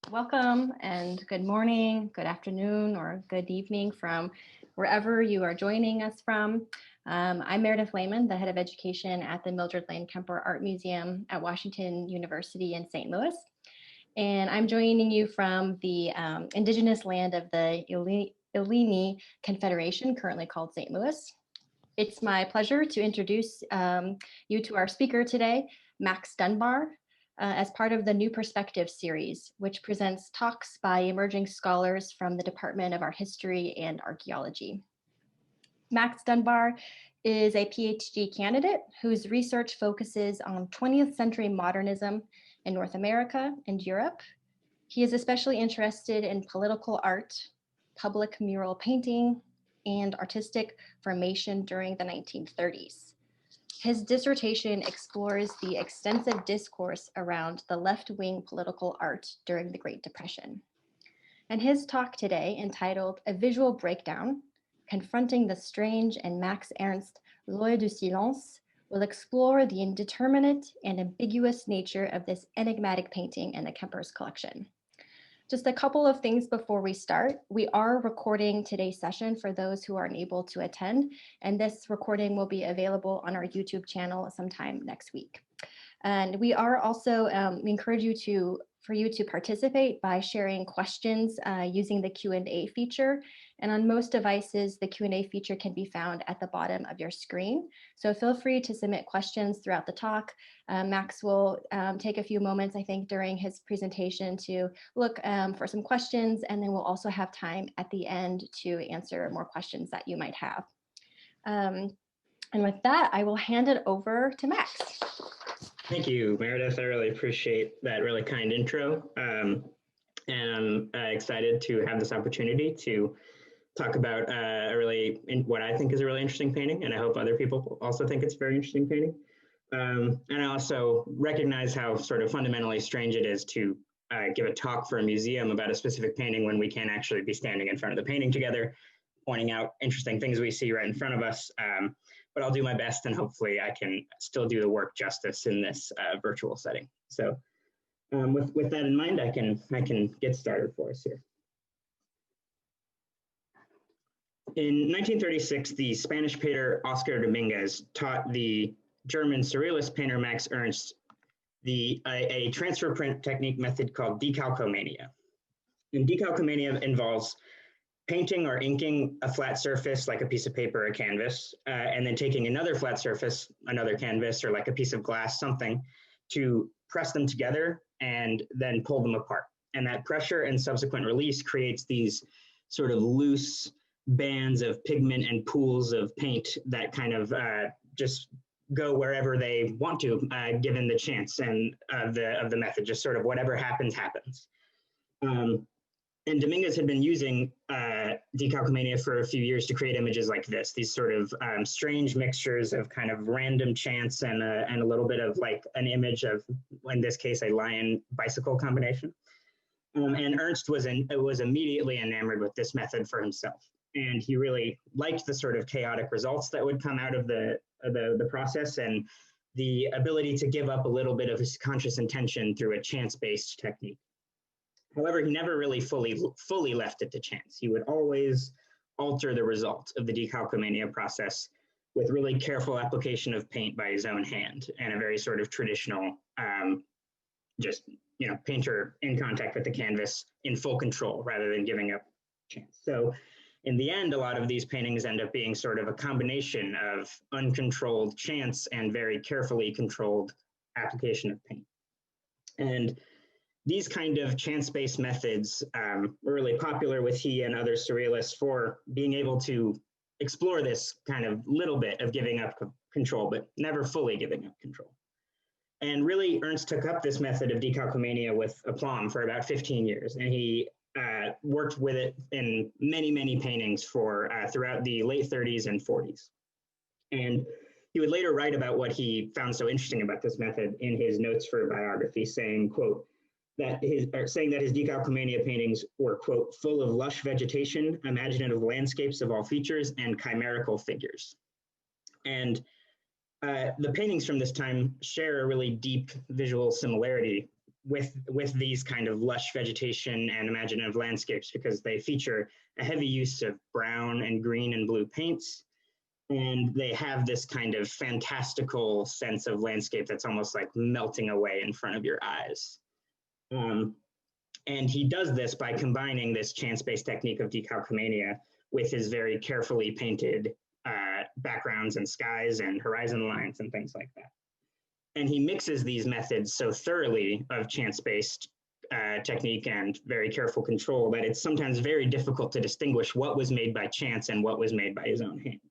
Welcome and good morning, good afternoon, or good evening from wherever you are joining us from. I'm Meredith Lehman, the head of education at the Mildred Lane Kemper Art Museum at Washington University in St. Louis. And I'm joining you from the indigenous land of the Illini Confederation, currently called St. Louis. It's my pleasure to introduce you to our speaker today, Max Dunbar, as part of the New Perspective series, which presents talks by emerging scholars from the Department of Art History and Archaeology. Max Dunbar is a PhD candidate whose research focuses on 20th century modernism in North America and Europe. He is especially interested in political art, public mural painting, and artistic formation during the 1930s. His dissertation explores the extensive discourse around the left-wing political art during the Great Depression. And his talk today, entitled A Visual Breakdown, Confronting the Strange and Max Ernst, L'Oeil du Silence, will explore the indeterminate and ambiguous nature of this enigmatic painting in the Kemper's collection. Just a couple of things before we start. We are recording today's session for those who are unable to attend, and this recording will be available on our YouTube channel sometime next week. And we are also, we encourage you for you to participate by sharing questions using the Q&A feature. And on most devices, the Q&A feature can be found at the bottom of your screen. So feel free to submit questions throughout the talk. Max will take a few moments, I think, during his presentation to look for some questions, and then we'll also have time at the end to answer more questions that you might have. And with that, I will hand it over to Max. Thank you, Meredith. I really appreciate that really kind intro. And I'm excited to have this opportunity to talk about what I think is a really interesting painting, and I hope other people also think it's a very interesting painting. And I also recognize how sort of fundamentally strange it is to give a talk for a museum about a specific painting when we can't actually be standing in front of the painting together, pointing out interesting things we see right in front of us. But I'll do my best, and hopefully I can still do the work justice in this virtual setting. So with that in mind, I can get started for us here. In 1936, the Spanish painter Oscar Dominguez taught the German surrealist painter Max Ernst a transfer print technique method called Decalcomania. And Decalcomania involves painting or inking a flat surface like a piece of paper or a canvas, and then taking another flat surface, another canvas, or like a piece of glass, something, to press them together and then pull them apart. And that pressure and subsequent release creates these sort of loose bands of pigment and pools of paint that kind of just go wherever they want to, given the chance and of the method. Just sort of whatever happens, happens. And Dominguez had been using Decalcomania for a few years to create images like this, these sort of strange mixtures of kind of random chance and a little bit of like an image of, in this case, a lion bicycle combination. And Ernst was immediately enamored with this method for himself. And he really liked the sort of chaotic results that would come out of the process, and the ability to give up a little bit of his conscious intention through a chance-based technique. However, he never really fully left it to chance. He would always alter the result of the Decalcomania process with really careful application of paint by his own hand, and a very sort of traditional, painter in contact with the canvas in full control rather than giving up chance. So in the end, a lot of these paintings end up being sort of a combination of uncontrolled chance and very carefully controlled application of paint. And these kind of chance-based methods were really popular with he and other surrealists for being able to explore this kind of little bit of giving up control, but never fully giving up control. And really, Ernst took up this method of Decalcomania with aplomb for about 15 years, and he worked with it in many, many paintings for throughout the late 30s and 40s. And he would later write about what he found so interesting about this method in his notes for biography, saying, quote, saying that his Decalcomania paintings were, quote, full of lush vegetation, imaginative landscapes of all features, and chimerical figures. And the paintings from this time share a really deep visual similarity with these kind of lush vegetation and imaginative landscapes, because they feature a heavy use of brown and green and blue paints. And they have this kind of fantastical sense of landscape that's almost like melting away in front of your eyes. And he does this by combining this chance-based technique of decalcomania with his very carefully painted backgrounds and skies and horizon lines and things like that. And he mixes these methods so thoroughly of chance-based technique and very careful control that it's sometimes very difficult to distinguish what was made by chance and what was made by his own hand.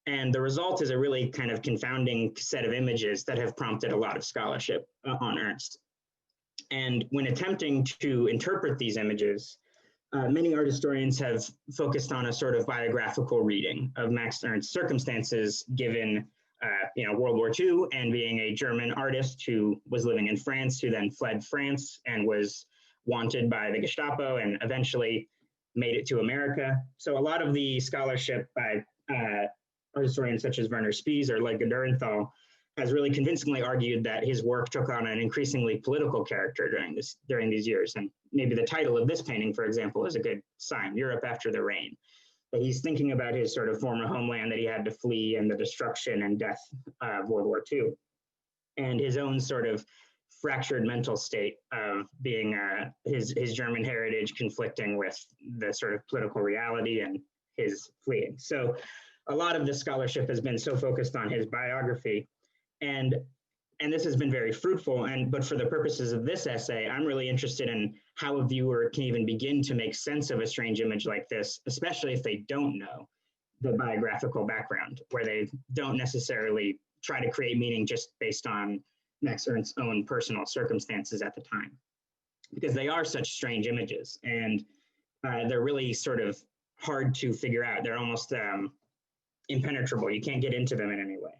And the result is a really kind of confounding set of images that have prompted a lot of scholarship on Ernst. And when attempting to interpret these images, many art historians have focused on a sort of biographical reading of Max Ernst's circumstances given World War II and being a German artist who was living in France, who then fled France and was wanted by the Gestapo and eventually made it to America. So a lot of the scholarship by art historians such as Werner Spies or Ludger Dürrenthal has really convincingly argued that his work took on an increasingly political character during these years. And maybe the title of this painting, for example, is a good sign, Europe After the Rain. But he's thinking about his sort of former homeland that he had to flee and the destruction and death of World War II. And his own sort of fractured mental state of being his German heritage conflicting with the sort of political reality and his fleeing. So a lot of the scholarship has been so focused on his biography, and this has been very fruitful. But for the purposes of this essay, I'm really interested in how a viewer can even begin to make sense of a strange image like this, especially if they don't know the biographical background, where they don't necessarily try to create meaning just based on Max Ernst's own personal circumstances at the time, because they are such strange images, and they're really sort of hard to figure out. They're almost impenetrable. You can't get into them in any way.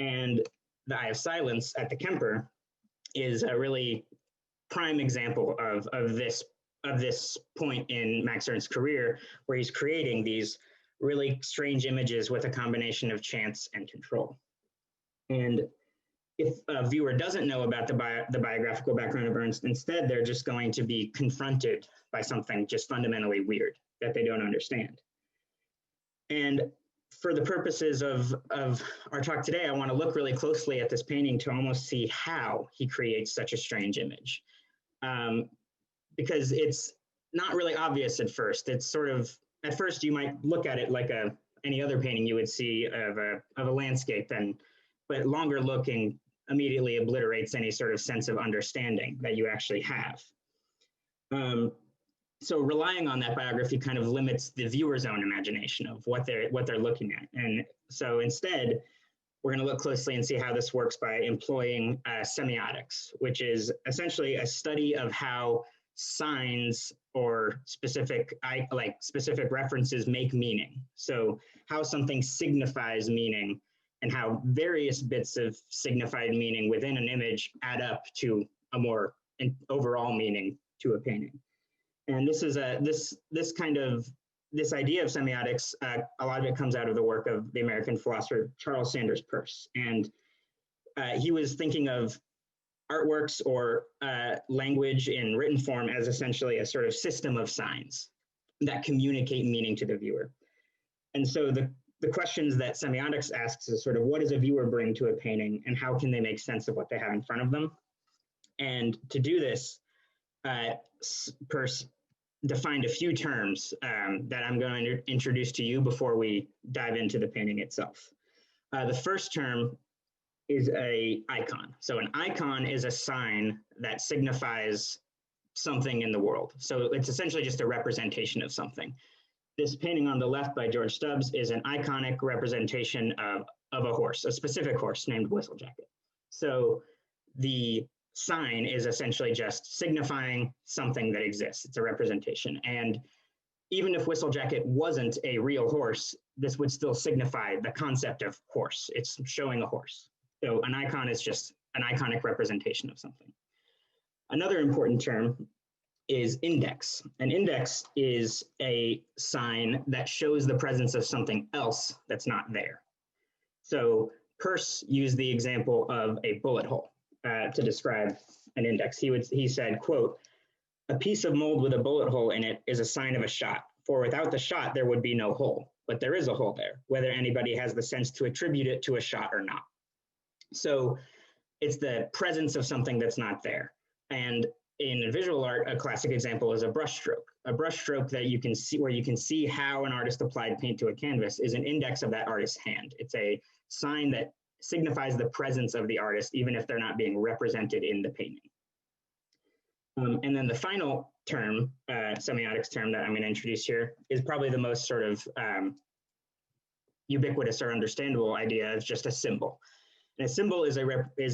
And the Eye of Silence at the Kemper is a really prime example of this point in Max Ernst's career, where he's creating these really strange images with a combination of chance and control. And if a viewer doesn't know about the biographical background of Ernst, instead they're just going to be confronted by something just fundamentally weird that they don't understand. And for the purposes of our talk today, I want to look really closely at this painting to almost see how he creates such a strange image. Because it's not really obvious at first. It's sort of, at first you might look at it like any other painting you would see of a landscape, but longer looking immediately obliterates any sort of sense of understanding that you actually have. So relying on that biography kind of limits the viewer's own imagination of what they're looking at. And so instead, we're going to look closely and see how this works by employing semiotics, which is essentially a study of how signs or specific references make meaning. So how something signifies meaning and how various bits of signified meaning within an image add up to a more overall meaning to a painting. And this is this idea of semiotics, a lot of it comes out of the work of the American philosopher Charles Sanders Peirce. And he was thinking of artworks or language in written form as essentially a sort of system of signs that communicate meaning to the viewer. And so the questions that semiotics asks is sort of, what does a viewer bring to a painting and how can they make sense of what they have in front of them? And to do this, Peirce defined a few terms that I'm going to introduce to you before we dive into the painting itself. The first term is an icon. So an icon is a sign that signifies something in the world. So it's essentially just a representation of something. This painting on the left by George Stubbs is an iconic representation of a horse, a specific horse named Whistlejacket. So the sign is essentially just signifying something that exists. It's a representation. And even if Whistlejacket wasn't a real horse, this would still signify the concept of horse. It's showing a horse. So an icon is just an iconic representation of something. Another important term is index. An index is a sign that shows the presence of something else that's not there. So Peirce used the example of a bullet hole. to describe an index. He said, quote, "A piece of mold with a bullet hole in it is a sign of a shot, for without the shot there would be no hole, but there is a hole there, whether anybody has the sense to attribute it to a shot or not." So it's the presence of something that's not there. And in visual art, a classic example is a brushstroke. A brushstroke that you can see, where you can see how an artist applied paint to a canvas, is an index of that artist's hand. It's a sign that signifies the presence of the artist, even if they're not being represented in the painting. And then the final term, semiotics term that I'm going to introduce here, is probably the most sort of ubiquitous or understandable idea of just a symbol. And a symbol is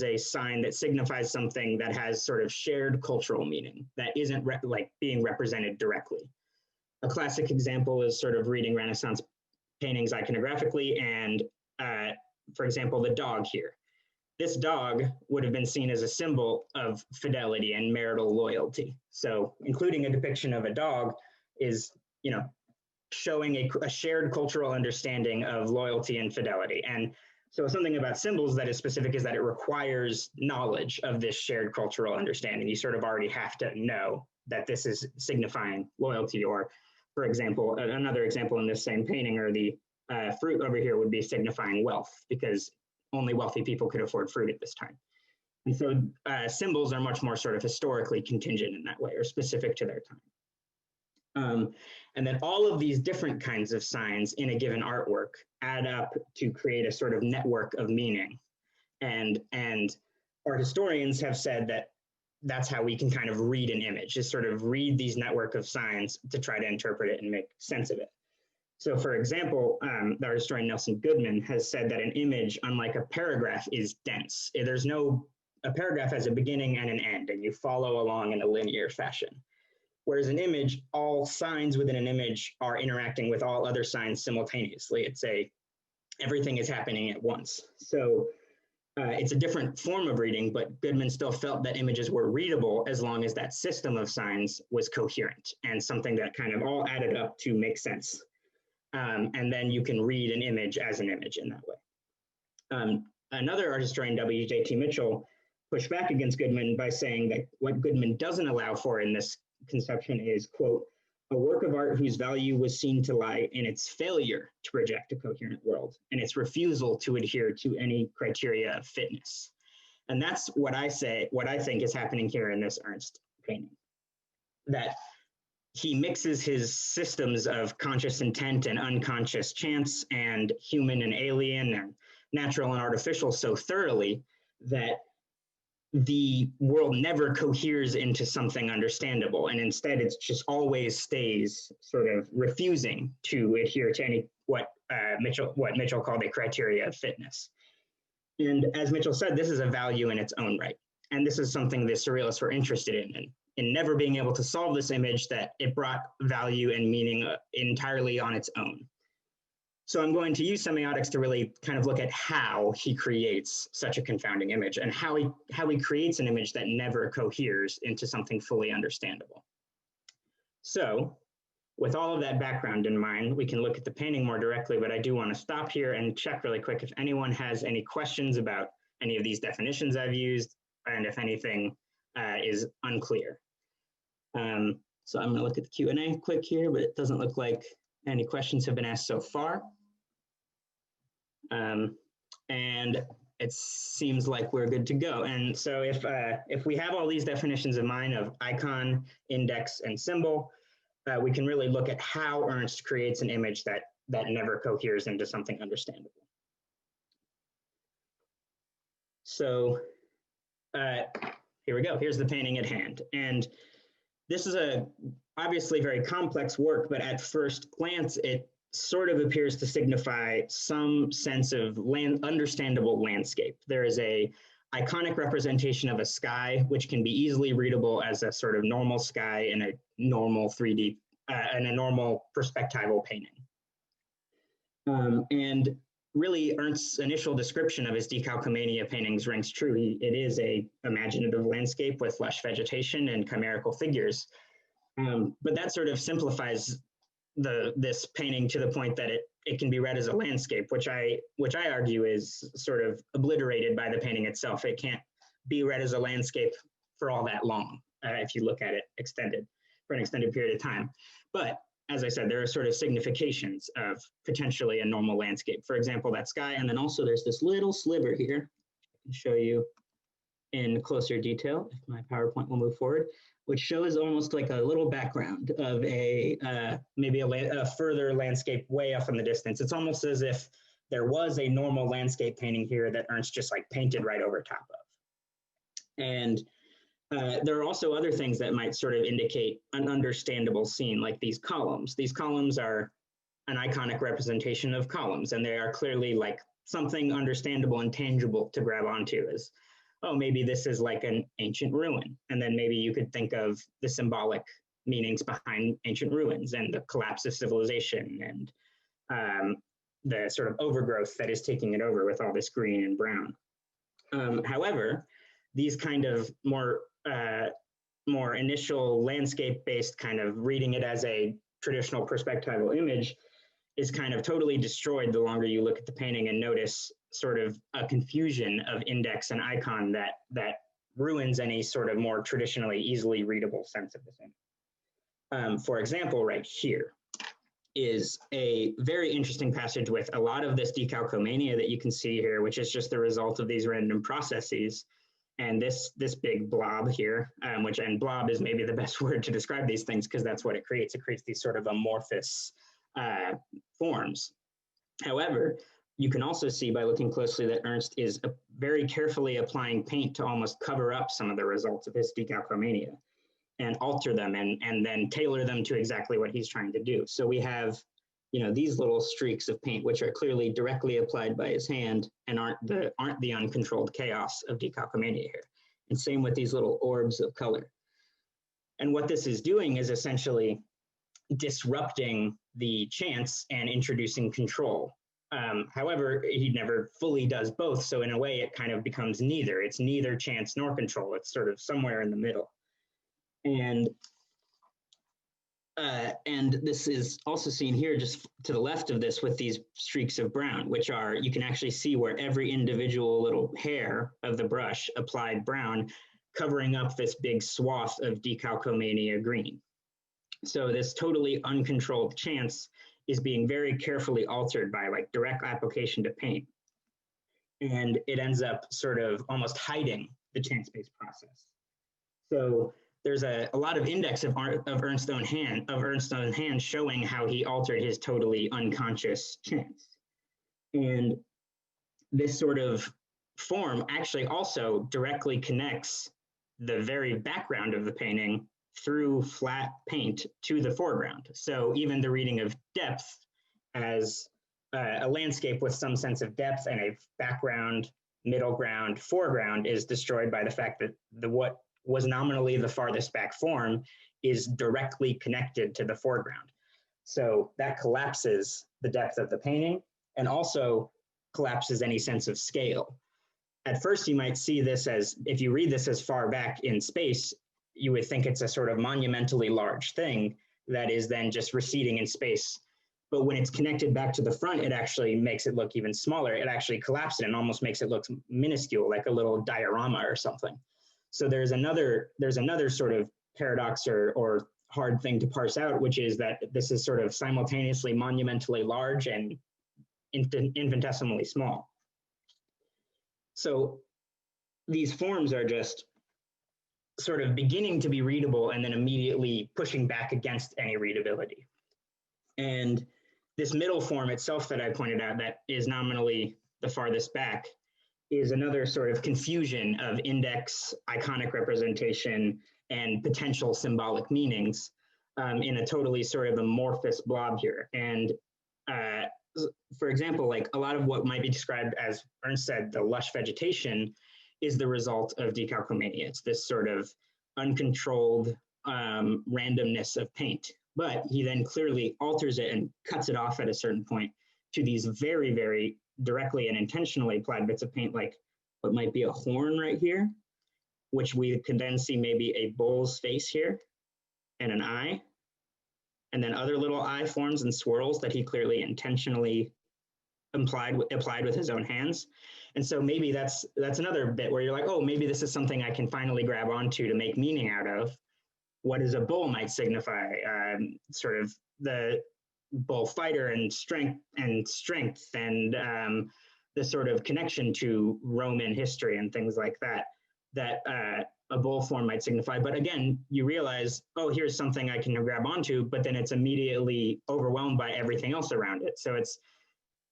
a sign that signifies something that has sort of shared cultural meaning that isn't like being represented directly. A classic example is sort of reading Renaissance paintings iconographically, and for example, the dog here. This dog would have been seen as a symbol of fidelity and marital loyalty. So including a depiction of a dog is, you know, showing a shared cultural understanding of loyalty and fidelity. And so something about symbols that is specific is that it requires knowledge of this shared cultural understanding. You sort of already have to know that this is signifying loyalty. Or, for example, another example in this same painting, or the fruit over here, would be signifying wealth, because only wealthy people could afford fruit at this time. And so symbols are much more sort of historically contingent in that way, or specific to their time. And then all of these different kinds of signs in a given artwork add up to create a sort of network of meaning. And art historians have said that that's how we can kind of read an image, is sort of read these network of signs to try to interpret it and make sense of it. So for example, the art historian Nelson Goodman has said that an image, unlike a paragraph, is dense. A paragraph has a beginning and an end, and you follow along in a linear fashion. Whereas an image, all signs within an image are interacting with all other signs simultaneously. Everything is happening at once. So it's a different form of reading, but Goodman still felt that images were readable as long as that system of signs was coherent and something that kind of all added up to make sense. And then you can read an image as an image in that way. Another art historian, W.J.T. Mitchell, pushed back against Goodman by saying that what Goodman doesn't allow for in this conception is, quote, "a work of art whose value was seen to lie in its failure to project a coherent world and its refusal to adhere to any criteria of fitness." And that's what I think is happening here in this Ernst painting. That he mixes his systems of conscious intent and unconscious chance and human and alien and natural and artificial so thoroughly that the world never coheres into something understandable, and instead it just always stays sort of refusing to adhere to what Mitchell called a criteria of fitness. And as Mitchell said, this is a value in its own right, and this is something the surrealists were interested in never being able to solve this image, that it brought value and meaning entirely on its own. So I'm going to use semiotics to really kind of look at how he creates such a confounding image, and how he creates an image that never coheres into something fully understandable. So with all of that background in mind, we can look at the painting more directly, but I do want to stop here and check really quick if anyone has any questions about any of these definitions I've used, and if anything is unclear. So I'm going to look at the Q&A quick here, but it doesn't look like any questions have been asked so far. And it seems like we're good to go. And so if we have all these definitions in mind of icon, index, and symbol, we can really look at how Ernst creates an image that never coheres into something understandable. So here we go. Here's the painting at hand. And this is obviously very complex work, but at first glance, it sort of appears to signify some sense of understandable landscape. There is a iconic representation of a sky, which can be easily readable as a sort of normal sky in a normal 3D, in a normal perspectival painting. And really, Ernst's initial description of his Decalcomania paintings rings true. It is a imaginative landscape with lush vegetation and chimerical figures. But that sort of simplifies this painting to the point that it can be read as a landscape, which I argue is sort of obliterated by the painting itself. It can't be read as a landscape for all that long, if you look at it extended for an extended period of time. But as I said, there are sort of significations of potentially a normal landscape. For example, that sky, and then also there's this little sliver here. I can show you in closer detail if my PowerPoint will move forward, which shows almost like a little background of a maybe a further landscape way off in the distance. It's almost as if there was a normal landscape painting here that Ernst just like painted right over top of. And there are also other things that might sort of indicate an understandable scene, like these columns. These columns are an iconic representation of columns, and they are clearly like something understandable and tangible to grab onto as, oh, maybe this is like an ancient ruin. And then maybe you could think of the symbolic meanings behind ancient ruins and the collapse of civilization and the sort of overgrowth that is taking it over with all this green and brown. However, these kind of more initial landscape-based kind of reading it as a traditional perspectival image is kind of totally destroyed the longer you look at the painting and notice sort of a confusion of index and icon that ruins any sort of more traditionally easily readable sense of this image. For example, right here is a very interesting passage with a lot of this decalcomania that you can see here, which is just the result of these random processes. And this big blob here, and blob is maybe the best word to describe these things because that's what it creates. It creates these sort of amorphous forms. However, you can also see by looking closely that Ernst is very carefully applying paint to almost cover up some of the results of his decalcomania and alter them and then tailor them to exactly what he's trying to do. So we have, these little streaks of paint, which are clearly directly applied by his hand and aren't the uncontrolled chaos of decalcomania here. And same with these little orbs of color. And what this is doing is essentially disrupting the chance and introducing control. However, he never fully does both. So in a way, it kind of becomes neither. It's neither chance nor control. It's sort of somewhere in the middle. And this is also seen here just to the left of this with these streaks of brown, which are, you can actually see where every individual little hair of the brush applied brown, covering up this big swath of decalcomania green. So this totally uncontrolled chance is being very carefully altered by like direct application to paint. And it ends up sort of almost hiding the chance-based process. So there's a lot of index of Ernst's own hand showing how he altered his totally unconscious chance. And this sort of form actually also directly connects the very background of the painting through flat paint to the foreground. So even the reading of depth as a landscape with some sense of depth and a background, middle ground, foreground is destroyed by the fact that what was nominally the farthest back form is directly connected to the foreground. So that collapses the depth of the painting and also collapses any sense of scale. At first, you might see this as, if you read this as far back in space, you would think it's a sort of monumentally large thing that is then just receding in space. But when it's connected back to the front, it actually makes it look even smaller. It actually collapses and almost makes it look minuscule, like a little diorama or something. So there's another sort of paradox or hard thing to parse out, which is that this is sort of simultaneously monumentally large and infinitesimally small. So these forms are just sort of beginning to be readable and then immediately pushing back against any readability. And this middle form itself that I pointed out that is nominally the farthest back is another sort of confusion of index, iconic representation, and potential symbolic meanings in a totally sort of amorphous blob here. And for example, like a lot of what might be described as Ernst said, the lush vegetation is the result of decalcomania. It's this sort of uncontrolled randomness of paint. But he then clearly alters it and cuts it off at a certain point to these very, very directly and intentionally applied bits of paint, like what might be a horn right here, which we can then see maybe a bull's face here and an eye, and then other little eye forms and swirls that he clearly intentionally applied with his own hands. And so maybe that's another bit where you're like, oh, maybe this is something I can finally grab onto to make meaning out of. What is a bull might signify, sort of the bullfighter and strength and the sort of connection to Roman history and things like that, that a bull form might signify. But again, you realize, oh, here's something I can grab onto, but then it's immediately overwhelmed by everything else around it. So it's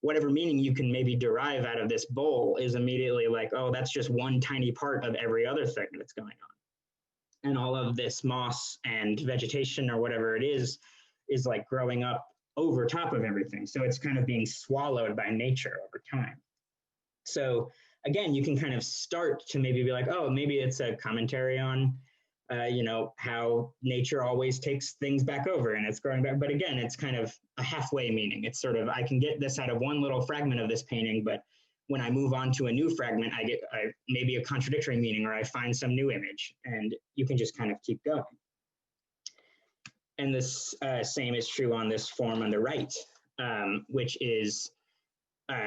whatever meaning you can maybe derive out of this bull is immediately like, oh, that's just one tiny part of every other thing that's going on. And all of this moss and vegetation or whatever it is like growing up over top of everything. So it's kind of being swallowed by nature over time. So again, you can kind of start to maybe be like, oh, maybe it's a commentary on, how nature always takes things back over and it's growing back. But again, it's kind of a halfway meaning. It's sort of, I can get this out of one little fragment of this painting, but when I move on to a new fragment, I get maybe a contradictory meaning, or I find some new image, and you can just kind of keep going. And this same is true on this form on the right, which is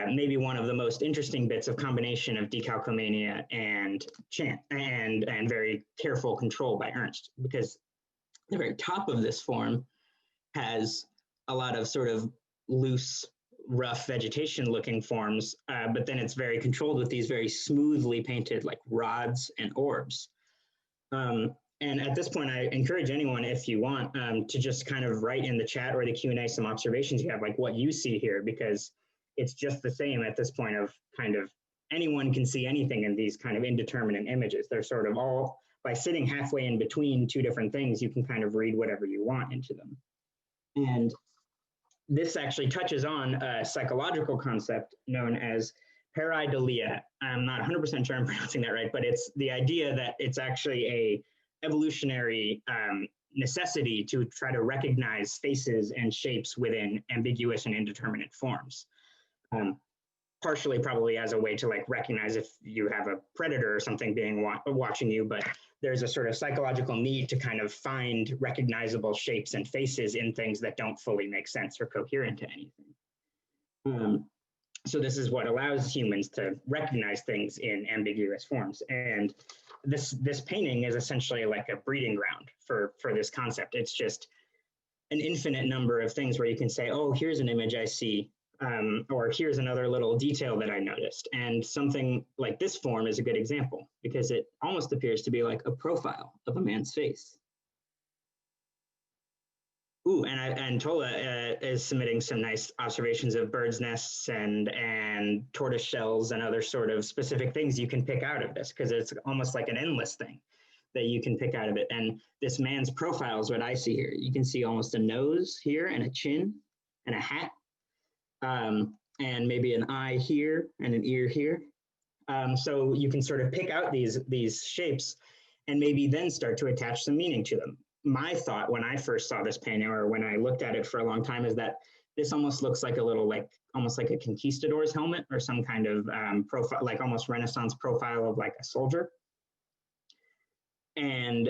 maybe one of the most interesting bits of combination of Decalcomania and chant and very careful control by Ernst, because the very top of this form has a lot of sort of loose, rough vegetation looking forms, but then it's very controlled with these very smoothly painted like rods and orbs. And at this point, I encourage anyone, if you want, to just kind of write in the chat or the Q&A some observations you have, like what you see here, because it's just the same at this point of kind of anyone can see anything in these kind of indeterminate images. They're sort of all, by sitting halfway in between two different things, you can kind of read whatever you want into them. And this actually touches on a psychological concept known as pareidolia. I'm not 100% sure I'm pronouncing that right, but it's the idea that it's actually a evolutionary necessity to try to recognize faces and shapes within ambiguous and indeterminate forms. Partially probably as a way to like recognize if you have a predator or something being watching you, but there's a sort of psychological need to kind of find recognizable shapes and faces in things that don't fully make sense or coherent to anything. So this is what allows humans to recognize things in ambiguous forms. And this painting is essentially like a breeding ground for this concept. It's just an infinite number of things where you can say, oh, here's an image I see, or here's another little detail that I noticed. And something like this form is a good example because it almost appears to be like a profile of a man's face. Ooh, and Tola is submitting some nice observations of birds' nests and tortoise shells and other sort of specific things you can pick out of this, because it's almost like an endless thing that you can pick out of it. And this man's profile is what I see here. You can see almost a nose here and a chin and a hat, and maybe an eye here and an ear here. So you can sort of pick out these shapes and maybe then start to attach some meaning to them. My thought when I first saw this painting, or when I looked at it for a long time, is that this almost looks like a little, like almost like a conquistador's helmet or some kind of profile, like almost Renaissance profile of like a soldier. And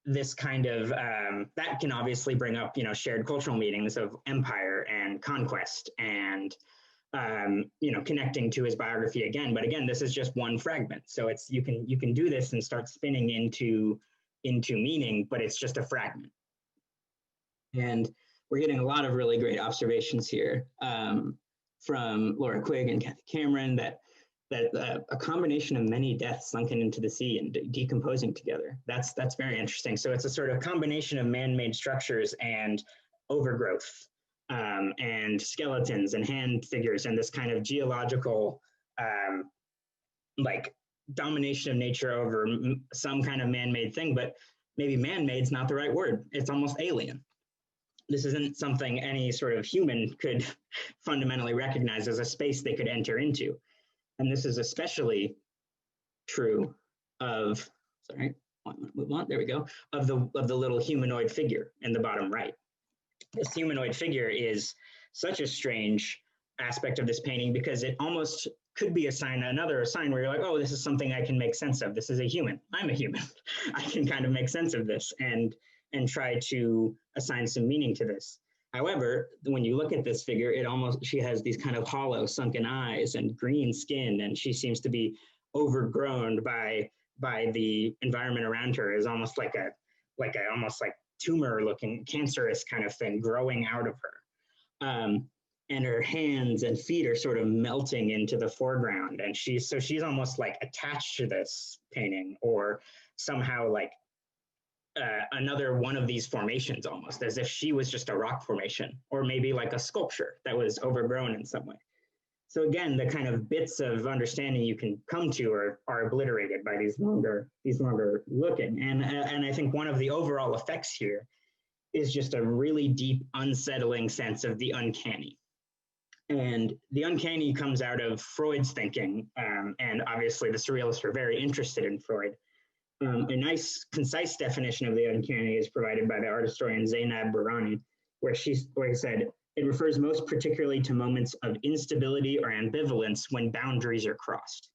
this kind of, that can obviously bring up, shared cultural meanings of empire and conquest and, connecting to his biography again. But again, this is just one fragment. So it's, you can do this and start spinning into meaning, but it's just a fragment. And we're getting a lot of really great observations here from Laura Quigg and Kathy Cameron that a combination of many deaths sunken into the sea and decomposing together. That's very interesting. So it's a sort of combination of man-made structures and overgrowth and skeletons and hand figures and this kind of geological like domination of nature over some kind of man-made thing, but maybe man-made is not the right word. It's almost alien. This isn't something any sort of human could fundamentally recognize as a space they could enter into. And this is especially true of, sorry, move on, there we go, of the little humanoid figure in the bottom right. This humanoid figure is such a strange aspect of this painting because it almost could be another sign where you're like, oh, this is something I can make sense of. This is a human. I'm a human. I can kind of make sense of this and try to assign some meaning to this. However, when you look at this figure, she has these kind of hollow sunken eyes and green skin, and she seems to be overgrown by the environment around her, is almost like a almost like tumor looking cancerous kind of thing growing out of her. And her hands and feet are sort of melting into the foreground. And she's almost like attached to this painting, or somehow like another one of these formations, almost as if she was just a rock formation, or maybe like a sculpture that was overgrown in some way. So again, the kind of bits of understanding you can come to are obliterated by these longer looking. And I think one of the overall effects here is just a really deep, unsettling sense of the uncanny. And the uncanny comes out of Freud's thinking, and obviously the surrealists were very interested in Freud. A nice, concise definition of the uncanny is provided by the art historian Zainab Bahrani, where he said, it refers most particularly to moments of instability or ambivalence when boundaries are crossed.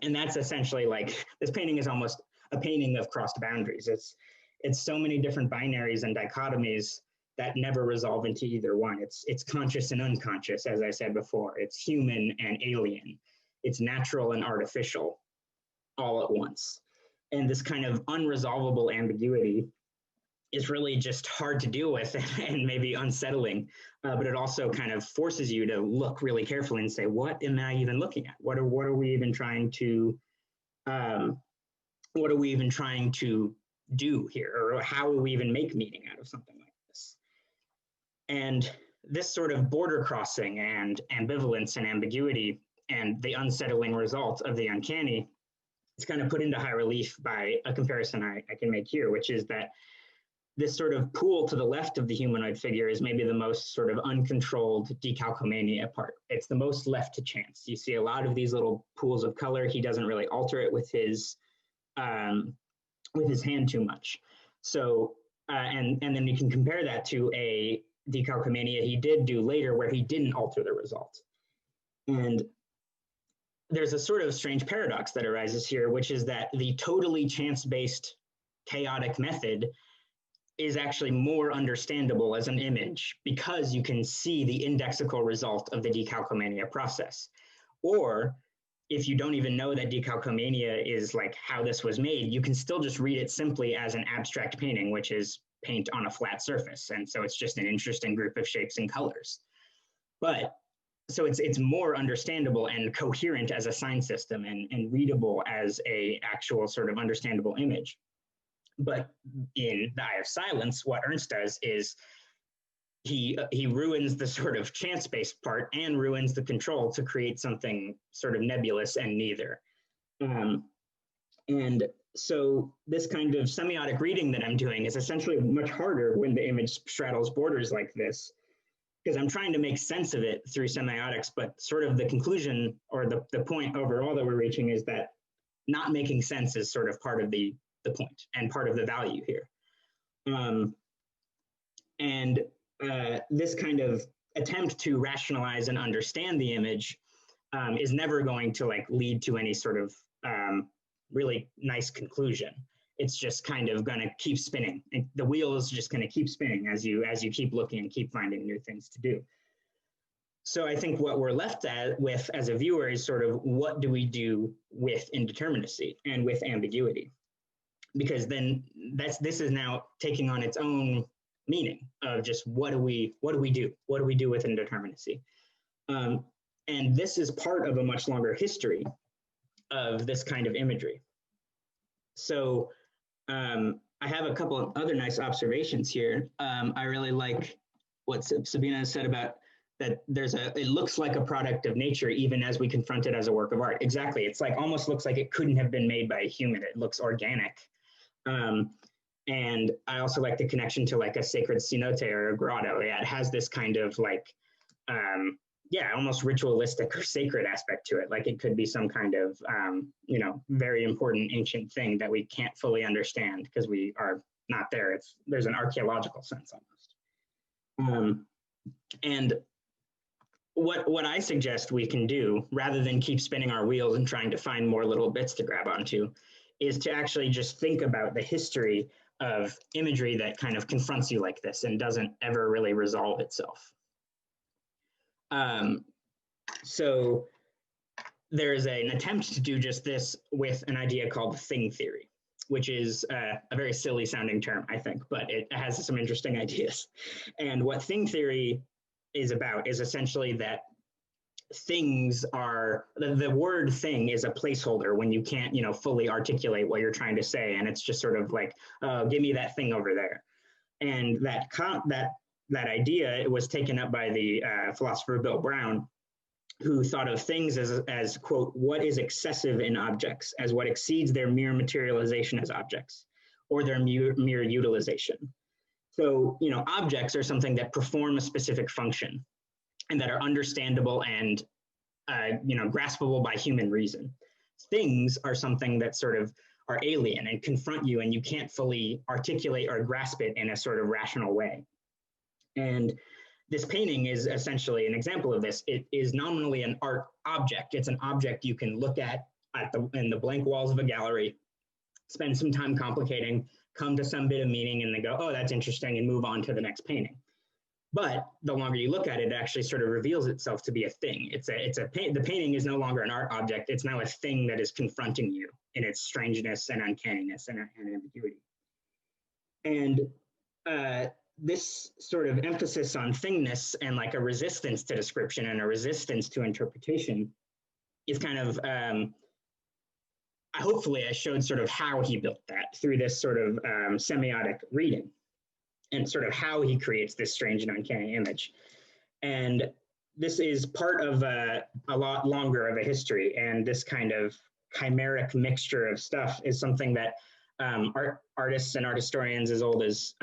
And that's essentially like, this painting is almost a painting of crossed boundaries. It's so many different binaries and dichotomies that never resolve into either one. It's conscious and unconscious, as I said before. It's human and alien. It's natural and artificial all at once. And this kind of unresolvable ambiguity is really just hard to deal with and maybe unsettling, but it also kind of forces you to look really carefully and say, what am I even looking at? What are we even trying to do here? Or how will we even make meaning out of something like this? And this sort of border crossing and ambivalence and ambiguity and the unsettling results of the uncanny is kind of put into high relief by a comparison I can make here, which is that this sort of pool to the left of the humanoid figure is maybe the most sort of uncontrolled decalcomania part. It's the most left to chance. You see a lot of these little pools of color. He doesn't really alter it with his hand too much. So, and then you can compare that to a decalcomania he did do later where he didn't alter the result. And there's a sort of strange paradox that arises here, which is that the totally chance-based chaotic method is actually more understandable as an image because you can see the indexical result of the decalcomania process. Or if you don't even know that decalcomania is like how this was made, you can still just read it simply as an abstract painting, which is paint on a flat surface. And so it's just an interesting group of shapes and colors. But so it's more understandable and coherent as a sign system and readable as a actual sort of understandable image. But in The Eye of Silence, what Ernst does is he ruins the sort of chance-based part and ruins the control to create something sort of nebulous and neither. And so this kind of semiotic reading that I'm doing is essentially much harder when the image straddles borders like this, because I'm trying to make sense of it through semiotics, but sort of the conclusion or the point overall that we're reaching is that not making sense is sort of part of the point and part of the value here. This kind of attempt to rationalize and understand the image is never going to like lead to any sort of really nice conclusion. It's just kind of going to keep spinning. And the wheel is just going to keep spinning as you keep looking and keep finding new things to do. So I think what we're left with as a viewer is sort of what do we do with indeterminacy and with ambiguity? Because then this is now taking on its own meaning of just what do we do? What do we do with indeterminacy? And this is part of a much longer history of this kind of imagery. So I have a couple of other nice observations here. I really like what Sabina said about that it looks like a product of nature even as we confront it as a work of art. Exactly. It's like almost looks like it couldn't have been made by a human. It looks organic. And I also like the connection to like a sacred cenote or a grotto. Yeah, it has this kind of like, almost ritualistic or sacred aspect to it. Like it could be some kind of, very important ancient thing that we can't fully understand because we are not there. There's an archaeological sense almost. And what I suggest we can do, rather than keep spinning our wheels and trying to find more little bits to grab onto, is to actually just think about the history of imagery that kind of confronts you like this and doesn't ever really resolve itself. So there's an attempt to do just this with an idea called thing theory, which is a very silly sounding term, I think, but it has some interesting ideas. And what thing theory is about is essentially that things are, the word thing is a placeholder when you can't, fully articulate what you're trying to say. And it's just sort of like, oh, give me that thing over there. And that idea, it was taken up by the philosopher Bill Brown, who thought of things as, quote, what is excessive in objects, as what exceeds their mere materialization as objects, or their mere utilization. So, objects are something that perform a specific function and that are understandable and, graspable by human reason. Things are something that sort of are alien and confront you, and you can't fully articulate or grasp it in a sort of rational way. And this painting is essentially an example of this. It is nominally an art object. It's an object you can look at in the blank walls of a gallery, spend some time complicating, come to some bit of meaning, and then go, oh, that's interesting, and move on to the next painting. But the longer you look at it, it actually sort of reveals itself to be a thing. The painting is no longer an art object. It's now a thing that is confronting you in its strangeness and uncanniness and ambiguity. And this sort of emphasis on thingness and like a resistance to description and a resistance to interpretation is kind of, hopefully I showed sort of how he built that through this sort of semiotic reading and sort of how he creates this strange and uncanny image. And this is part of a lot longer of a history, and this kind of chimeric mixture of stuff is something that artists and art historians as old as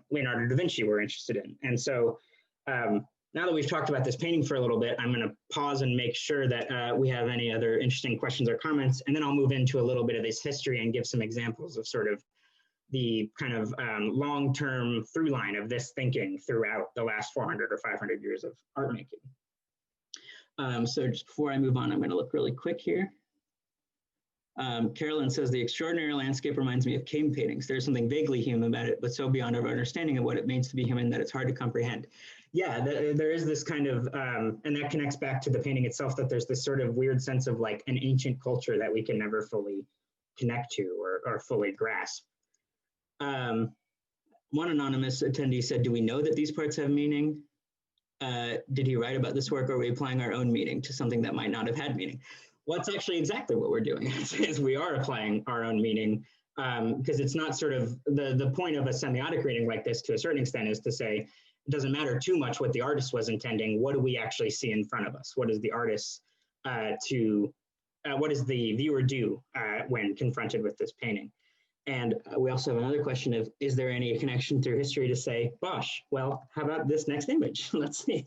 Leonardo da Vinci were interested in. And so now that we've talked about this painting for a little bit, I'm going to pause and make sure that we have any other interesting questions or comments, and then I'll move into a little bit of this history and give some examples of sort of the kind of long-term through line of this thinking throughout the last 400 or 500 years of art making. So just before I move on, I'm going to look really quick here. Carolyn says, the extraordinary landscape reminds me of cave paintings. There's something vaguely human about it, but so beyond our understanding of what it means to be human that it's hard to comprehend. Yeah, there is this kind of, and that connects back to the painting itself, that there's this sort of weird sense of like an ancient culture that we can never fully connect to or fully grasp. One anonymous attendee said, do we know that these parts have meaning? Did he write about this work, or are we applying our own meaning to something that might not have had meaning? Well, that's actually exactly what we're doing, is we are applying our own meaning, because it's not sort of, the point of a semiotic reading like this to a certain extent is to say, it doesn't matter too much what the artist was intending. What do we actually see in front of us? What is the artist what does the viewer do when confronted with this painting? And we also have another question of, is there any connection through history to say, Bosch, well, how about this next image? Let's see.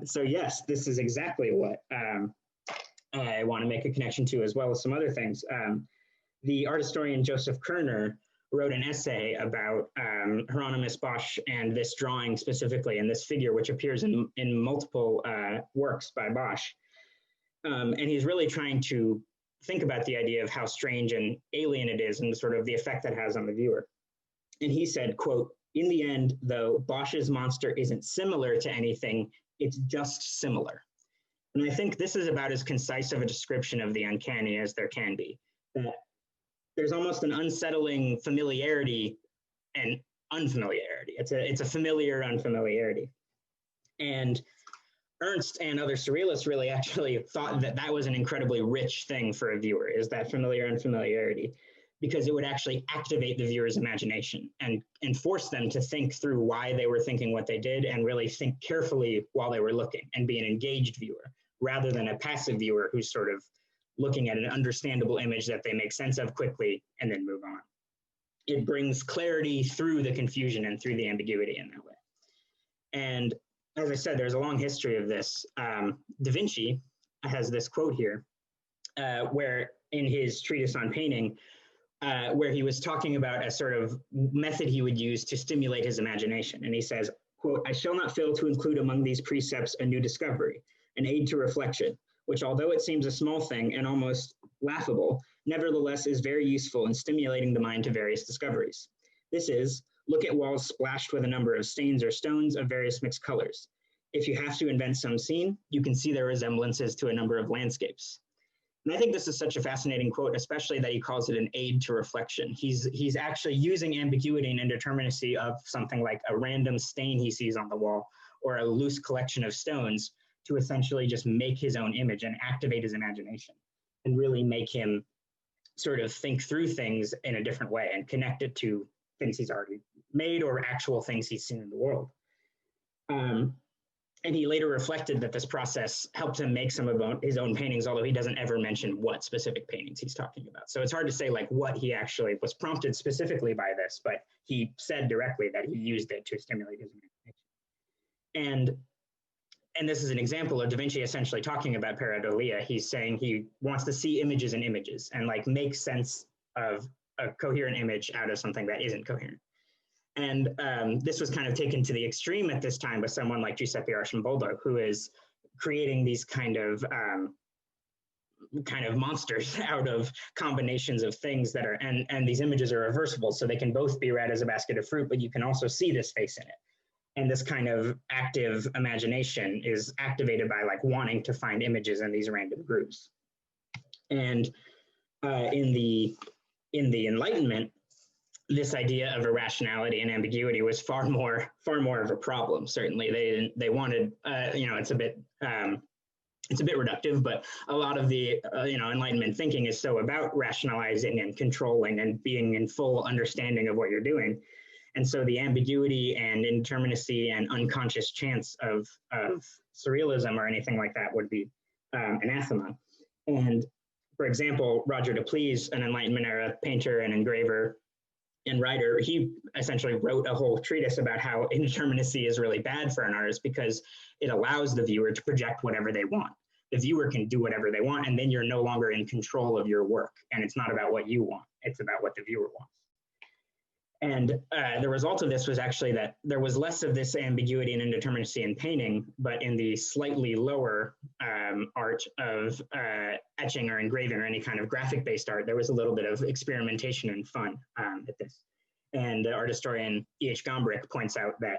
So yes, this is exactly what I want to make a connection to, as well as some other things. The art historian Joseph Kerner wrote an essay about Hieronymus Bosch and this drawing specifically, and this figure, which appears in multiple works by Bosch. And he's really trying to think about the idea of how strange and alien it is and sort of the effect that has on the viewer. And he said, quote, in the end, though, Bosch's monster isn't similar to anything, it's just similar. And I think this is about as concise of a description of the uncanny as there can be. That there's almost an unsettling familiarity and unfamiliarity. It's a familiar unfamiliarity. And Ernst and other surrealists really actually thought that that was an incredibly rich thing for a viewer, is that familiar unfamiliarity, because it would actually activate the viewer's imagination and force them to think through why they were thinking what they did, and really think carefully while they were looking and be an engaged viewer, rather than a passive viewer who's sort of looking at an understandable image that they make sense of quickly and then move on. It brings clarity through the confusion and through the ambiguity in that way. And as I said, there's a long history of this. Da Vinci has this quote here, where in his treatise on painting, where he was talking about a sort of method he would use to stimulate his imagination. And he says, quote, I shall not fail to include among these precepts a new discovery, an aid to reflection, which, although it seems a small thing and almost laughable, nevertheless is very useful in stimulating the mind to various discoveries. This is, look at walls splashed with a number of stains or stones of various mixed colors. If you have to invent some scene, you can see their resemblances to a number of landscapes. And I think this is such a fascinating quote, especially that he calls it an aid to reflection. He's actually using ambiguity and indeterminacy of something like a random stain he sees on the wall or a loose collection of stones to essentially just make his own image and activate his imagination and really make him sort of think through things in a different way and connect it to things he's already made or actual things he's seen in the world. And he later reflected that this process helped him make some of his own paintings, although he doesn't ever mention what specific paintings he's talking about. So it's hard to say like what he actually was prompted specifically by this, but he said directly that he used it to stimulate his imagination. And this is an example of Da Vinci essentially talking about pareidolia. He's saying he wants to see images in images and like make sense of a coherent image out of something that isn't coherent. And this was kind of taken to the extreme at this time with someone like Giuseppe Arcimboldo, who is creating these kind of monsters out of combinations of things that are, and these images are reversible, so they can both be read as a basket of fruit, but you can also see this face in it. And this kind of active imagination is activated by like wanting to find images in these random groups. And in the Enlightenment, this idea of irrationality and ambiguity was far more of a problem. Certainly, they wanted, it's a bit reductive, but a lot of the Enlightenment thinking is so about rationalizing and controlling and being in full understanding of what you're doing. And so the ambiguity and indeterminacy and unconscious chance of surrealism or anything like that would be anathema. And for example, Roger de Plees, an Enlightenment era painter and engraver and writer, he essentially wrote a whole treatise about how indeterminacy is really bad for an artist because it allows the viewer to project whatever they want. The viewer can do whatever they want, and then you're no longer in control of your work. And it's not about what you want, it's about what the viewer wants. And the result of this was actually that there was less of this ambiguity and indeterminacy in painting, but in the slightly lower art of etching or engraving or any kind of graphic-based art, there was a little bit of experimentation and fun at this. And art historian E.H. Gombrich points out that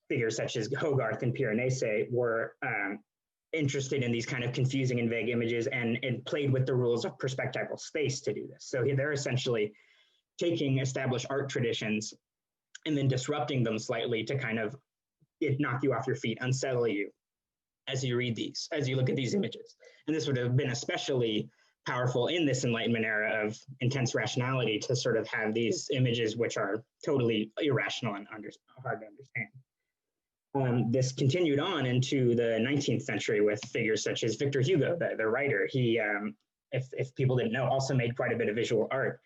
figures such as Hogarth and Piranesi were interested in these kind of confusing and vague images and played with the rules of perspectival space to do this. So they're essentially taking established art traditions and then disrupting them slightly to kind of knock you off your feet, unsettle you as you read these, as you look at these images. And this would have been especially powerful in this Enlightenment era of intense rationality to sort of have these images which are totally irrational and hard to understand. This continued on into the 19th century with figures such as Victor Hugo, the writer. He, if people didn't know, also made quite a bit of visual art.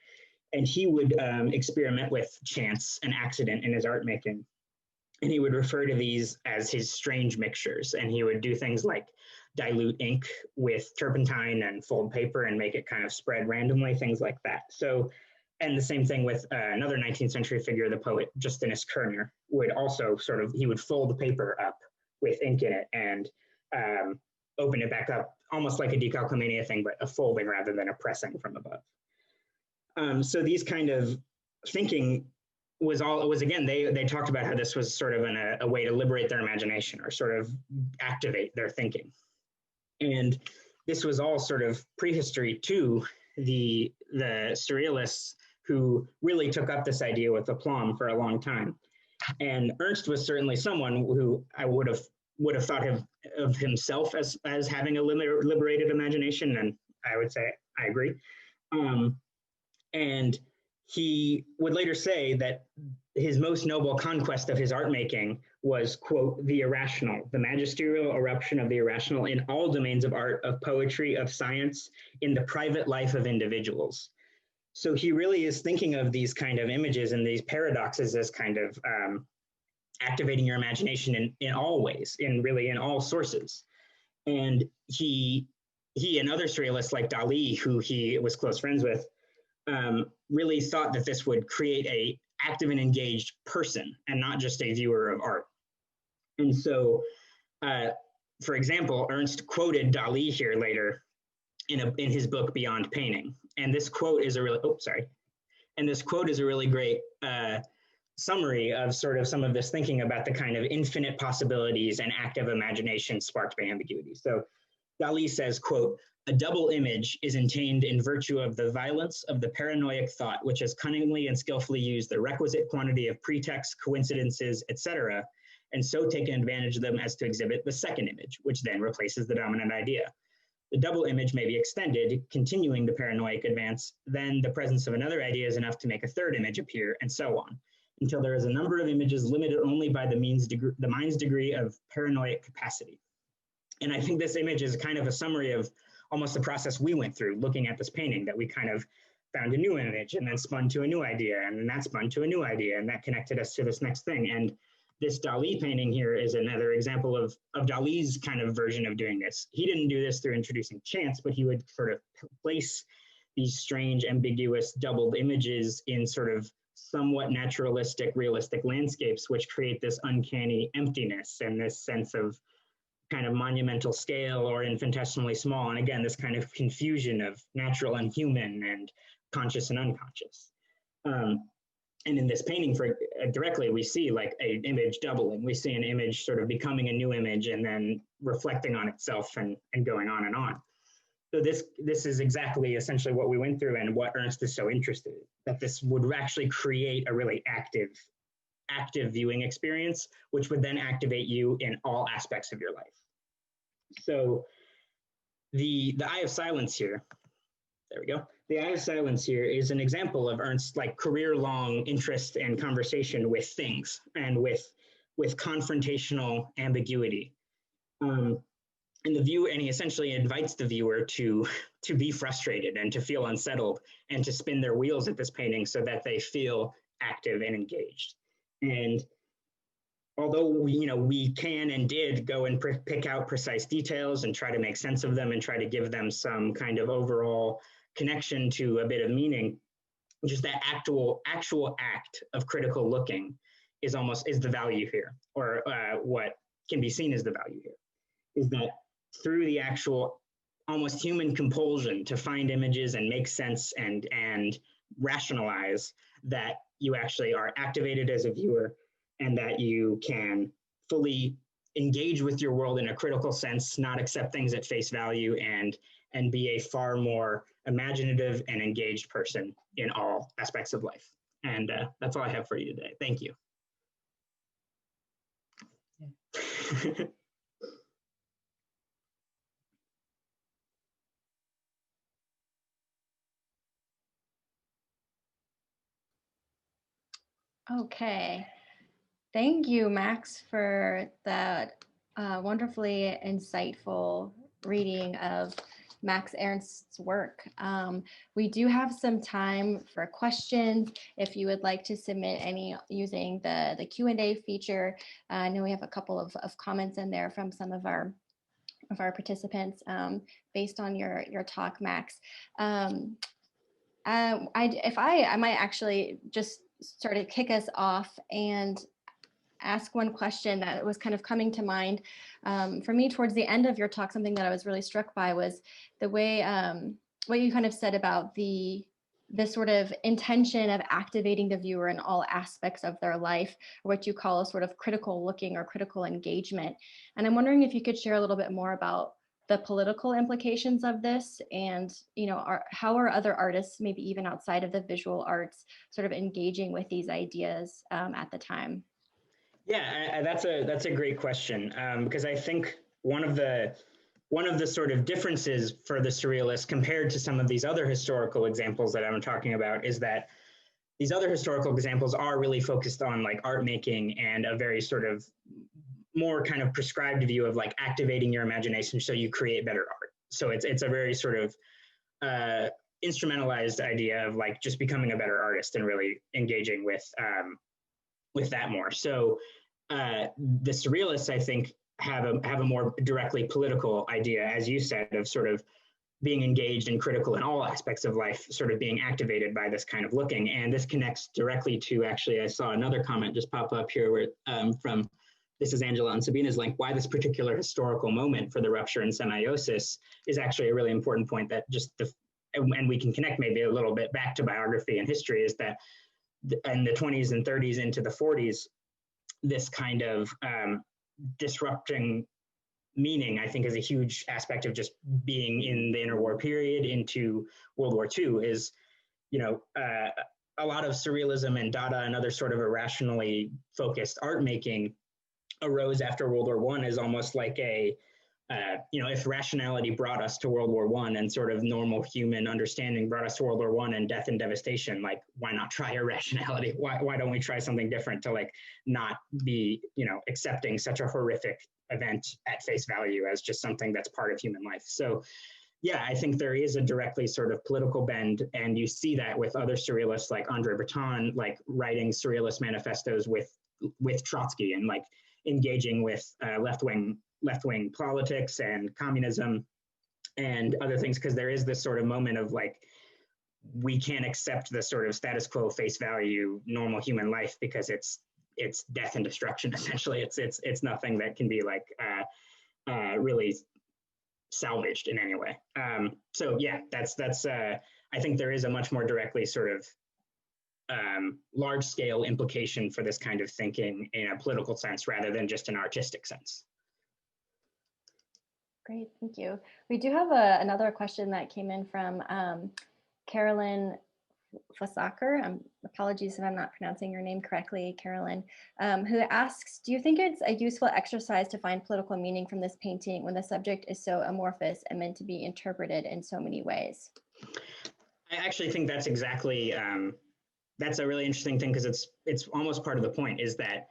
And he would experiment with chance and accident in his art making. And he would refer to these as his strange mixtures. And he would do things like dilute ink with turpentine and fold paper and make it kind of spread randomly, things like that. So, and the same thing with another 19th century figure, the poet Justinus Kerner, would also he would fold the paper up with ink in it and open it back up, almost like a Decalcomania thing, but a folding rather than a pressing from above. So these kind of thinking was again, they talked about how this was sort of a way to liberate their imagination or sort of activate their thinking. And this was all sort of prehistory to the surrealists who really took up this idea with aplomb for a long time. And Ernst was certainly someone who I would have thought of himself as having a liberated imagination, and I would say I agree. And he would later say that his most noble conquest of his art making was, quote, the irrational, the magisterial eruption of the irrational in all domains of art, of poetry, of science, in the private life of individuals. So he really is thinking of these kind of images and these paradoxes as kind of activating your imagination in all ways, in all sources. And he and other surrealists like Dali, who he was close friends with, really thought that this would create a active and engaged person and not just a viewer of art. And so, for example, Ernst quoted Dali here later in his book Beyond Painting. And this quote is a really, great summary of sort of some of this thinking about the kind of infinite possibilities and active imagination sparked by ambiguity. So Dali says, quote, "A double image is attained in virtue of the violence of the paranoid thought, which has cunningly and skillfully used the requisite quantity of pretexts, coincidences, etc., and so taken advantage of them as to exhibit the second image, which then replaces the dominant idea. The double image may be extended, continuing the paranoid advance, then the presence of another idea is enough to make a third image appear, and so on, until there is a number of images limited only by the mind's degree of paranoid capacity." And I think this image is kind of a summary of almost the process we went through looking at this painting, that we kind of found a new image and then spun to a new idea, and then that spun to a new idea, and that connected us to this next thing. And this Dali painting here is another example of Dali's kind of version of doing this. He didn't do this through introducing chance, but he would sort of place these strange, ambiguous, doubled images in sort of somewhat naturalistic, realistic landscapes, which create this uncanny emptiness and this sense of kind of monumental scale or infinitesimally small. And again, this kind of confusion of natural and human and conscious and unconscious. And in this painting directly, we see like an image doubling. We see an image sort of becoming a new image and then reflecting on itself and going on and on. So this is exactly essentially what we went through and what Ernst is so interested in, that this would actually create a really active viewing experience, which would then activate you in all aspects of your life. So the Eye of Silence here, there we go. The Eye of Silence here is an example of Ernst's like career-long interest and conversation with things and with confrontational ambiguity. And he essentially invites the viewer to be frustrated and to feel unsettled and to spin their wheels at this painting so that they feel active and engaged. And although we can and did go and pick out precise details and try to make sense of them and try to give them some kind of overall connection to a bit of meaning, just that actual act of critical looking is the value here, or what can be seen as the value here, is that through the actual almost human compulsion to find images and make sense and rationalize, that you actually are activated as a viewer and that you can fully engage with your world in a critical sense, not accept things at face value, and be a far more imaginative and engaged person in all aspects of life. And that's all I have for you today. Thank you. Okay. Thank you, Max, for that wonderfully insightful reading of Max Ernst's work. We do have some time for questions. If you would like to submit any using the Q&A feature, I know we have a couple of comments in there from some of our participants based on your talk, Max. I might actually just sort of kick us off and ask one question that was kind of coming to mind for me towards the end of your talk. Something that I was really struck by was the way what you kind of said about the sort of intention of activating the viewer in all aspects of their life, or what you call a sort of critical looking or critical engagement. And I'm wondering if you could share a little bit more about the political implications of this, and how are other artists, maybe even outside of the visual arts, sort of engaging with these ideas at the time? Yeah, that's a great question, because I think one of the sort of differences for the surrealists compared to some of these other historical examples that I'm talking about is that these other historical examples are really focused on like art making and a very sort of more kind of prescribed view of like activating your imagination so you create better art. So it's a very sort of instrumentalized idea of like just becoming a better artist and really engaging with that more. So the surrealists, I think, have a more directly political idea, as you said, of sort of being engaged and critical in all aspects of life, sort of being activated by this kind of looking. And this connects directly to, actually, I saw another comment just pop up here where from, this is Angela and Sabina's link, why this particular historical moment for the rupture and semiosis is actually a really important point, that just and we can connect maybe a little bit back to biography and history, is that in the 20s and 30s into the 40s, this kind of disrupting meaning, I think, is a huge aspect of just being in the interwar period into World War II is, a lot of surrealism and Dada and other sort of irrationally focused art making arose after World War I as almost like a, if rationality brought us to World War I and sort of normal human understanding brought us to World War I and death and devastation, like, why not try irrationality? Why don't we try something different to like not be, accepting such a horrific event at face value as just something that's part of human life? So yeah, I think there is a directly sort of political bend, and you see that with other surrealists like Andre Breton, like writing surrealist manifestos with Trotsky and like engaging with left-wing politics and communism and other things, because there is this sort of moment of like, we can't accept the sort of status quo face value normal human life because it's death and destruction. Essentially, it's nothing that can be like really salvaged in any way. So yeah, that's I think there is a much more directly sort of large scale implication for this kind of thinking in a political sense rather than just an artistic sense. Great, thank you. We do have another question that came in from Carolyn Fossacker. Apologies if I'm not pronouncing your name correctly, Carolyn, who asks, do you think it's a useful exercise to find political meaning from this painting when the subject is so amorphous and meant to be interpreted in so many ways? I actually think that's exactly, that's a really interesting thing, because it's almost part of the point, is that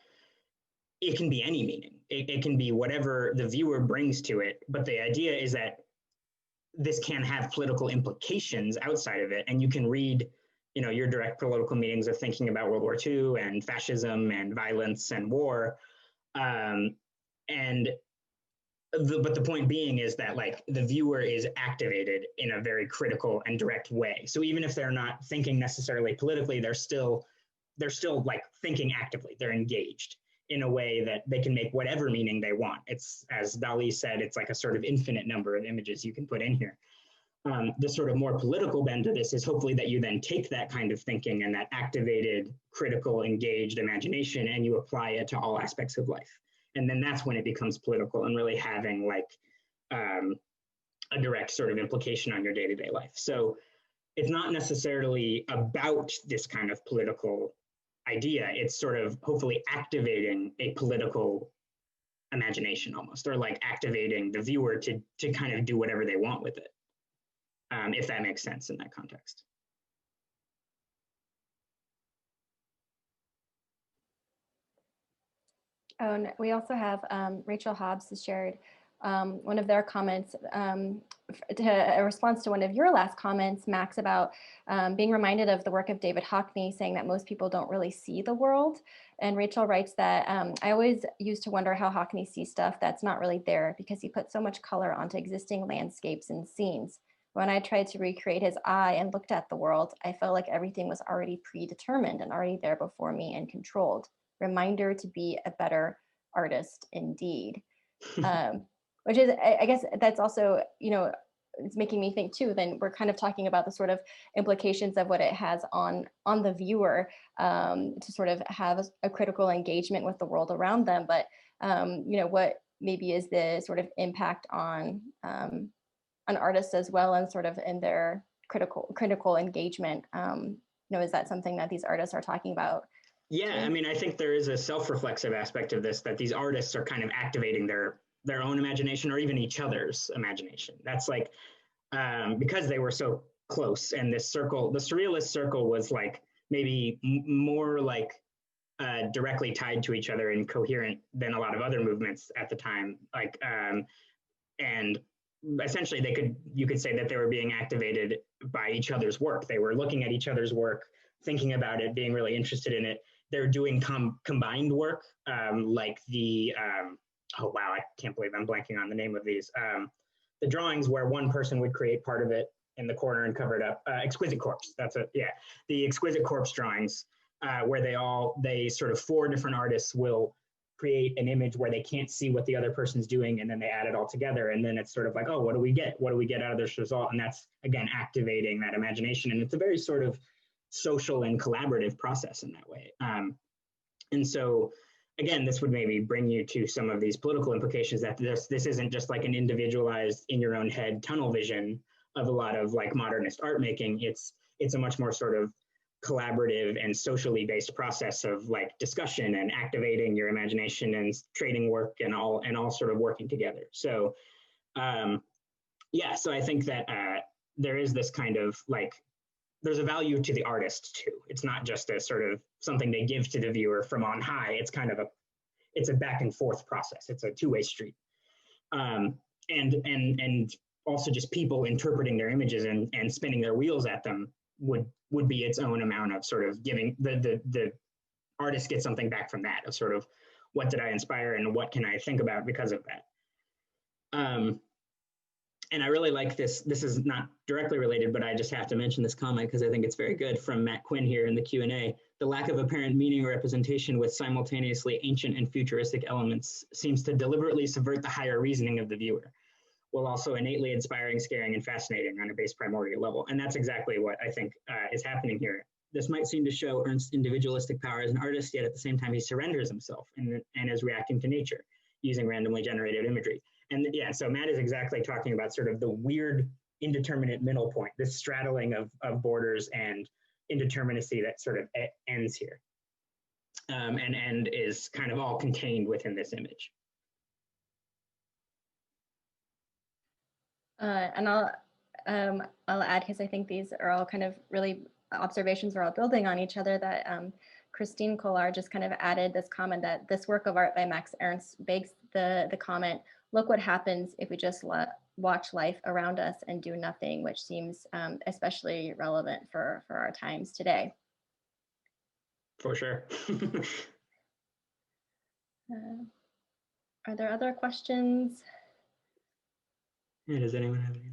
it can be any meaning. It can be whatever the viewer brings to it, but the idea is that this can have political implications outside of it, and you can read your direct political meanings of thinking about World War II and fascism and violence and war. But the point being is that like the viewer is activated in a very critical and direct way. So even if they're not thinking necessarily politically, they're still like thinking actively. They're engaged in a way that they can make whatever meaning they want. It's, as Dali said, it's like a sort of infinite number of images you can put in here. The sort of more political bend to this is hopefully that you then take that kind of thinking and that activated, critical, engaged imagination, and you apply it to all aspects of life. And then that's when it becomes political and really having like a direct sort of implication on your day-to-day life. So it's not necessarily about this kind of political idea. It's sort of hopefully activating a political imagination almost, or like activating the viewer to kind of do whatever they want with it. If that makes sense in that context. Oh, and we also have Rachel Hobbs has shared one of their comments, a response to one of your last comments, Max, about being reminded of the work of David Hockney, saying that most people don't really see the world. And Rachel writes that, I always used to wonder how Hockney sees stuff that's not really there, because he put so much color onto existing landscapes and scenes. When I tried to recreate his eye and looked at the world, I felt like everything was already predetermined and already there before me and controlled. Reminder to be a better artist indeed. Which is, I guess that's also, it's making me think too, then we're kind of talking about the sort of implications of what it has on the viewer, to sort of have a critical engagement with the world around them. But, what maybe is the sort of impact on artists as well, and sort of in their critical engagement. Is that something that these artists are talking about? Yeah, I mean, I think there is a self-reflexive aspect of this, that ththese artists are kind of activating their own imagination, or even each other's imagination. That's like, because they were so close, and this circle, the surrealist circle, was like maybe more like directly tied to each other and coherent than a lot of other movements at the time. Like, and essentially you could say that they were being activated by each other's work. They were looking at each other's work, thinking about it, being really interested in it. They're doing combined work, like the, oh wow, I can't believe I'm blanking on the name of these. The drawings where one person would create part of it in the corner and cover it up. Exquisite Corpse, that's it, yeah. The Exquisite Corpse drawings, where they sort of 4 different artists will create an image where they can't see what the other person's doing, and then they add it all together, and then it's sort of like, oh, what do we get? What do we get out of this result? And that's, again, activating that imagination. And it's a very sort of social and collaborative process in that way. And so, again, this would maybe bring you to some of these political implications that this isn't just like an individualized in your own head tunnel vision of a lot of like modernist art making. It's a much more sort of collaborative and socially based process of like discussion and activating your imagination and trading work and all sort of working together. So yeah, so I think that there is this kind of like, there's a value to the artist too. It's not just a sort of something they give to the viewer from on high. It's kind of it's a back and forth process. It's a two-way street. And also just people interpreting their images and spinning their wheels at them would be its own amount of sort of giving the artist gets something back from that of sort of what did I inspire and what can I think about because of that. And I really like this. This is not directly related, but I just have to mention this comment because I think it's very good from Matt Quinn here in the Q&A. The lack of apparent meaning or representation with simultaneously ancient and futuristic elements seems to deliberately subvert the higher reasoning of the viewer, while also innately inspiring, scaring, and fascinating on a base primordial level. And that's exactly what I think is happening here. This might seem to show Ernst's individualistic power as an artist, yet at the same time he surrenders himself and is reacting to nature using randomly generated imagery. And yeah, so Matt is exactly talking about sort of the weird indeterminate middle point, this straddling of borders and indeterminacy that sort of ends here and is kind of all contained within this image. And I'll add, because I think these are all kind of really observations are all building on each other, that Christine Collard just kind of added this comment that this work of art by Max Ernst begs the comment, look what happens if we just watch life around us and do nothing, which seems especially relevant for our times today. For sure. Are there other questions? Yeah, does anyone have any?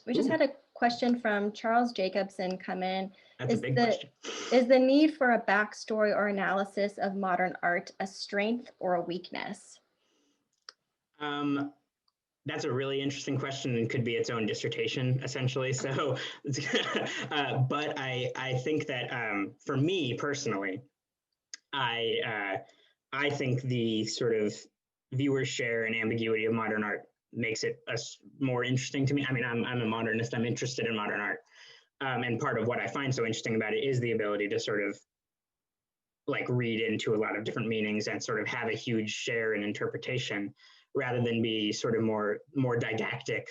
We just had a question from Charles Jacobson come in. That's a big question. Is the need for a backstory or analysis of modern art a strength or a weakness? That's a really interesting question and could be its own dissertation, essentially. So, but I think that for me personally, I think the sort of viewer share and ambiguity of modern art makes it more interesting to me. I mean, I'm a modernist. I'm interested in modern art. And part of what I find so interesting about it is the ability to sort of like read into a lot of different meanings and sort of have a huge share in interpretation rather than be sort of more didactic,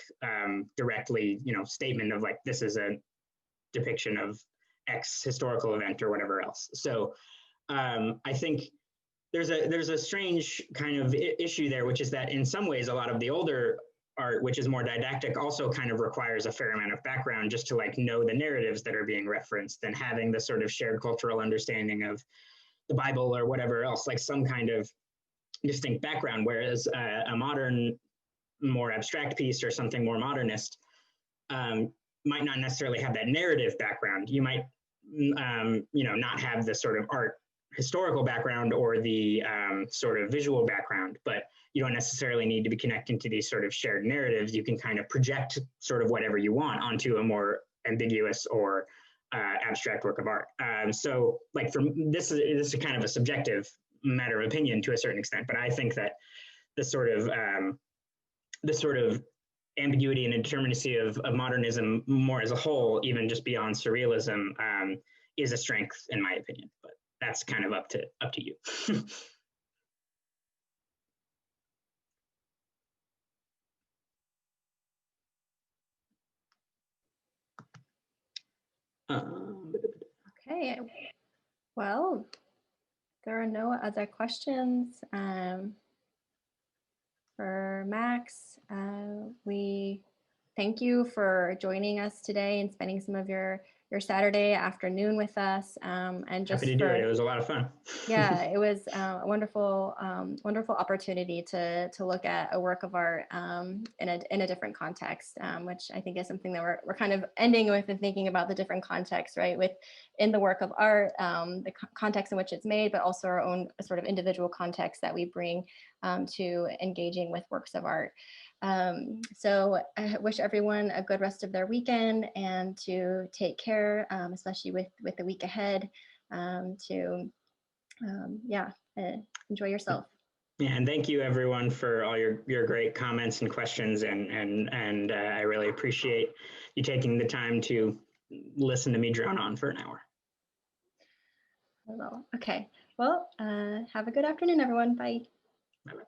directly, statement of like, this is a depiction of X historical event or whatever else. So I think there's a strange kind of issue there, which is that in some ways, a lot of the older art, which is more didactic, also kind of requires a fair amount of background just to like know the narratives that are being referenced and having the sort of shared cultural understanding of the Bible or whatever else, like some kind of distinct background. Whereas a modern, more abstract piece or something more modernist might not necessarily have that narrative background. You might, not have the sort of art historical background or the sort of visual background, but you don't necessarily need to be connecting to these sort of shared narratives. You can kind of project sort of whatever you want onto a more ambiguous or abstract work of art. So like this is kind of a subjective matter of opinion to a certain extent, but I think that the sort of ambiguity and indeterminacy of modernism more as a whole, even just beyond surrealism, is a strength in my opinion. But that's kind of up to you. Okay, well, there are no other questions for Max. We thank you for joining us today and spending some of your Saturday afternoon with us. And just happy to do it. It was a lot of fun. Yeah, it was a wonderful opportunity to look at a work of art in a different context, which I think is something that we're kind of ending with and thinking about the different contexts, right? In the work of art, the context in which it's made, but also our own sort of individual context that we bring to engaging with works of art. So I wish everyone a good rest of their weekend and to take care, especially with the week ahead, enjoy yourself. Yeah, and thank you everyone for all your great comments and questions, and I really appreciate you taking the time to listen to me drone on for an hour. Okay, well, have a good afternoon, everyone. Bye. Bye-bye.